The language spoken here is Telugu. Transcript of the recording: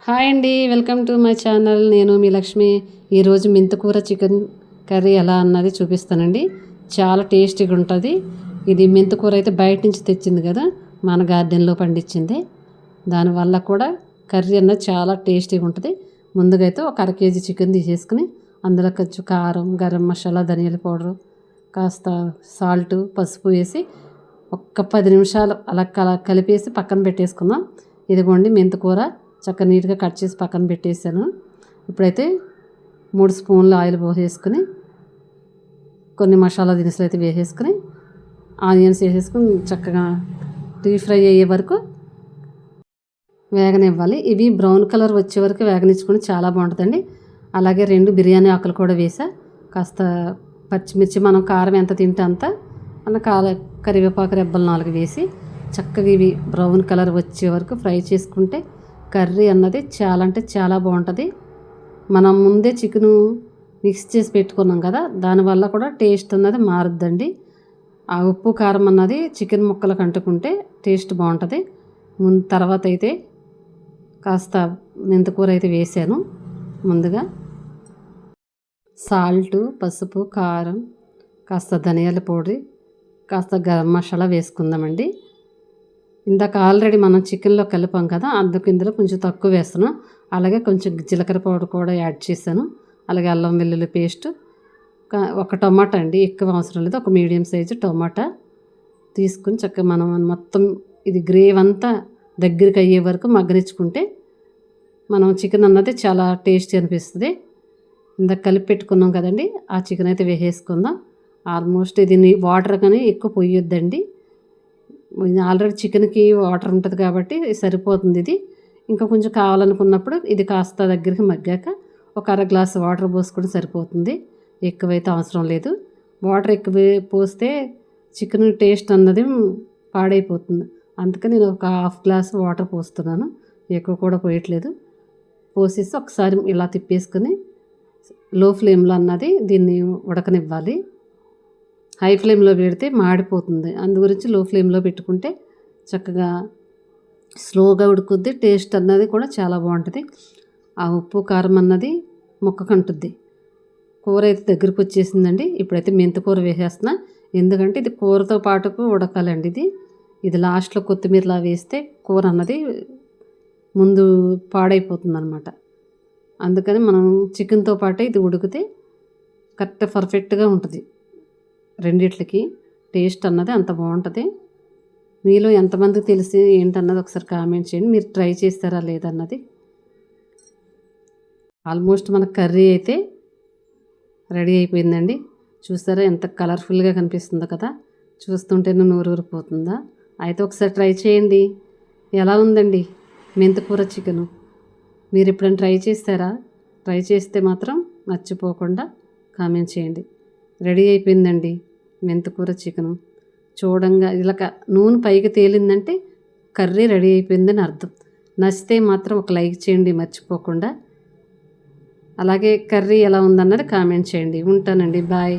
హాయ్ అండి, వెల్కమ్ టు మై ఛానల్. నేను మీ లక్ష్మి. ఈరోజు మెంతికూర చికెన్ కర్రీ ఎలా అన్నది చూపిస్తానండి. చాలా టేస్టీగా ఉంటుంది. ఇది మెంతికూర అయితే బయట నుంచి తెచ్చింది కదా, మన గార్డెన్లో పండించింది. దానివల్ల కూడా కర్రీ అన్నది చాలా టేస్టీగా ఉంటుంది. ముందుగా అయితే ఒక 1/2 కేజీ చికెన్ తీసేసుకుని అందులో కొంచెం కారం, గరం మసాలా, ధనియాల పౌడరు, కాస్త సాల్టు, పసుపు వేసి ఒక్క 10 నిమిషాలు అలా కలిపేసి పక్కన పెట్టేసుకుందాం. ఇదిగోండి మెంతికూర చక్కగా నీట్గా కట్ చేసి పక్కన పెట్టేసాను. ఇప్పుడైతే 3 స్పూన్ల ఆయిల్ పోసేసుకుని కొన్ని మసాలా దినుసులు అయితే వేసేసుకుని ఆనియన్స్ వేసేసుకుని చక్కగా డీప్ ఫ్రై అయ్యే వరకు వేగనివ్వాలి. ఇవి బ్రౌన్ కలర్ వచ్చే వరకు వేగనిచ్చుకొని చాలా బాగుంటుందండి. అలాగే 2 బిర్యానీ ఆకులు కూడా వేసా. కాస్త పచ్చిమిర్చి మనం కారం ఎంత తింటే అంత అన్న కరివేపాకు రెబ్బలు 4 వేసి చక్కగా ఇవి బ్రౌన్ కలర్ వచ్చే వరకు ఫ్రై చేసుకుంటే కర్రీ అన్నది చాలా అంటే చాలా బాగుంటుంది. మనం ముందే చికెను మిక్స్ చేసి పెట్టుకున్నాం కదా, దానివల్ల కూడా టేస్ట్ అన్నది మారుద్దండి. ఆ ఉప్పు కారం అన్నది చికెన్ ముక్కలకు అంటుకుంటే టేస్ట్ బాగుంటుంది. తర్వాత అయితే కాస్త మెంతికూర అయితే వేసాను. ముందుగా సాల్టు, పసుపు, కారం, కాస్త ధనియాల పొడి, కాస్త గరం మసాలా వేసుకుందామండి. ఇందాక ఆల్రెడీ మనం చికెన్లో కలిపాం కదా, అందుకు ఇందులో కొంచెం తక్కువ వేస్తున్నాం. అలాగే కొంచెం జీలకర్ర పౌడర్ కూడా యాడ్ చేశాను. అలాగే అల్లం వెల్లుల్లి పేస్ట్, ఒక టమాటా అండి, ఎక్కువ అవసరం లేదు, ఒక మీడియం సైజు టమాటా తీసుకుని చక్కగా మనం మొత్తం ఇది గ్రేవీ అంతా దగ్గరికి అయ్యే వరకు మగ్గనిచ్చుకుంటే మనం చికెన్ అన్నది చాలా టేస్టీ అనిపిస్తుంది. ఇందాక కలిపి పెట్టుకున్నాం కదండి, ఆ చికెన్ అయితే వేసేసుకుందాం. ఆల్మోస్ట్ ఇది వాటర్ కానీ ఎక్కువ పొయ్యొద్దండి. ఆల్రెడీ చికెన్కి వాటర్ ఉంటుంది కాబట్టి సరిపోతుంది. ఇది ఇంకా కొంచెం కావాలనుకున్నప్పుడు ఇది కాస్త దగ్గరికి మగ్గాక ఒక 1/2 గ్లాస్ వాటర్ పోసుకుంటే సరిపోతుంది. ఎక్కువైతే అవసరం లేదు. వాటర్ ఎక్కువ పోస్తే చికెన్ టేస్ట్ అన్నది పాడైపోతుంది. అందుకని నేను ఒక 1/2 గ్లాస్ వాటర్ పోస్తున్నాను, ఎక్కువ కూడా పోయట్లేదు. పోసేసి ఒకసారి ఇలా తిప్పేసుకుని లో ఫ్లేమ్లో అన్నది దీన్ని ఉడకనివ్వాలి. హై ఫ్లేమ్లో పెడితే మాడిపోతుంది. అందు గురించి లో ఫ్లేమ్లో పెట్టుకుంటే చక్కగా స్లోగా ఉడుకుద్ది. టేస్ట్ అన్నది కూడా చాలా బాగుంటుంది. ఆ ఉప్పు కారం అన్నది ముక్కకు అంటుద్ది. కూర అయితే దగ్గరికి వచ్చేసిందండి. ఇప్పుడైతే మెంతికూర వేసేస్తున్నా, ఎందుకంటే ఇది కూరతో పాటుకు ఉడకాలండి. ఇది లాస్ట్లో కొత్తిమీరలా వేస్తే కూర అన్నది ముందు పాడైపోతుంది అనమాట. అందుకని మనం చికెన్తో పాటే ఇది ఉడికితే కరెక్ట్ పర్ఫెక్ట్గా ఉంటుంది. రెండిట్లకి టేస్ట్ అన్నది అంత బాగుంటుంది. మీలో ఎంతమందికి తెలిసి ఏంటన్నది ఒకసారి కామెంట్ చేయండి. మీరు ట్రై చేస్తారా లేదన్నది. ఆల్మోస్ట్ మన కర్రీ అయితే రెడీ అయిపోయిందండి. చూస్తారా ఎంత కలర్ఫుల్గా కనిపిస్తుందో కదా, చూస్తుంటేనే నోరు ఊరిపోతుందా? అయితే ఒకసారి ట్రై చేయండి. ఎలా ఉందండి మెంతికూర చికెను? మీరు ఎప్పుడైనా ట్రై చేస్తారా? ట్రై చేస్తే మాత్రం మర్చిపోకుండా కామెంట్ చేయండి. రెడీ అయిపోయిందండి మెంతికూర చికెను. చూడంగా ఇలా నూనె పైకి తేలిందంటే కర్రీ రెడీ అయిపోయిందని అర్థం. నచ్చితే మాత్రం ఒక లైక్ చేయండి మర్చిపోకుండా. అలాగే కర్రీ ఎలా ఉందన్నది కామెంట్ చేయండి. ఉంటానండి, బాయ్.